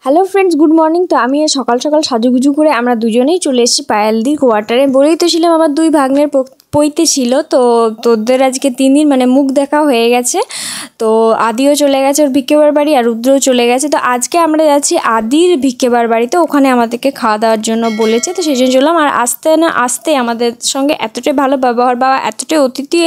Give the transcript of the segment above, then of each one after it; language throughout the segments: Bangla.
Hello friends, good morning. তো আমি সকাল সকাল সাজুগুজু করে আমরা দুজনেই চলে এসেছি পায়েলদির কোয়ার্টারে। বলেই তো ছিলাম আমার দুই ভাগ্নের পৈতে ছিল, তো তোদের আজকে 3 দিন মানে মুখ দেখা হয়ে গেছে। তো আদিও চলে গেছে ওর ভিক্ষেবার বাড়ি, আর রুদ্রও চলে গেছে। তো আজকে আমরা যাচ্ছি আদির ভিক্ষেবার বাড়িতে, ওখানে আমাদেরকে খাওয়া দাওয়ার জন্য বলেছে, তো সেই জন্য চললাম। আর আসতে আমাদের সঙ্গে এতটাই ভালো ব্যবহার বা এতটাই অতিথি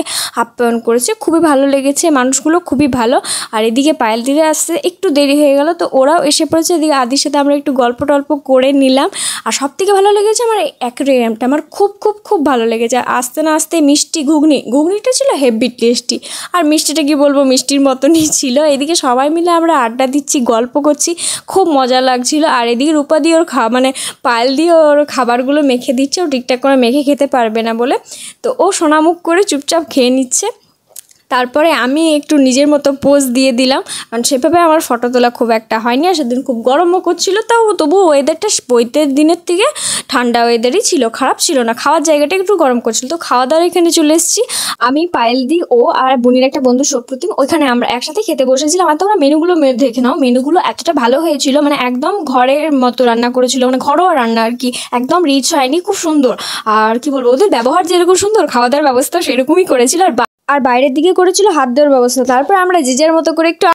আপ্যায়ন করেছে, খুবই ভালো লেগেছে, মানুষগুলো খুবই ভালো। আর এদিকে পায়েলদিরে আসতে একটু দেরি হয়ে গেল, তো ওরাও এসে পড়েছে। এদিকে আদির সাথে আমরা একটু গল্প টল্প করে নিলাম। আর সব থেকে ভালো লেগেছে আমার অ্যাকোয়ারিয়ামটা, আমার খুব খুব খুব ভালো লেগেছে। আর আসতে না আসতে মিষ্টি ঘুগনিটা ছিল হেভি টেস্টি, আর মিষ্টিটা কি বলবো, মিষ্টির মতনই ছিল। এদিকে সবাই মিলে আমরা আড্ডা দিচ্ছি, গল্প করছি, খুব মজা লাগছিল। আর এদিকে রূপা দিয়ে ওর মানে পায়েল দিয়ে ওর খাবারগুলো মেখে দিচ্ছে, ও ঠিকঠাক করে মেখে খেতে পারবে না বলে, তো ও সোনামুখ করে চুপচাপ খেয়ে নিচ্ছে। তারপরে আমি একটু নিজের মতো পোজ দিয়ে দিলাম, কারণ সেভাবে আমার ফটো তোলা খুব একটা হয়নি। আর সেদিন খুব গরমও করছিল, তবু ওয়েদারটা বইতে দিনের থেকে ঠান্ডা ওয়েদারই ছিল, খারাপ ছিল না। খাওয়ার জায়গাটা একটু গরম করছিল। তো খাওয়া দাওয়ার এখানে চলে এসেছি আমি, পায়েলদি, ও আর বোনের একটা বন্ধু সুপ্রতিম। ওইখানে আমরা একসাথে খেতে বসেছিলাম। আর তোমরা মেনুগুলো দেখে নাও, মেনুগুলো এতটা ভালো হয়েছিল, মানে একদম ঘরের মতো রান্না করেছিল, মানে ঘরোয়া রান্না আর কি, একদম রিচ হয়নি, খুব সুন্দর। আর কি বলবো, ওদের ব্যবহার যেরকম সুন্দর, খাওয়া দাওয়ার ব্যবস্থা সেরকমই করেছিল। আর বাইরের দিকে করেছিল হাত দেওয়ার ব্যবস্থা। তারপর আমরা যে যার মতো করে একটু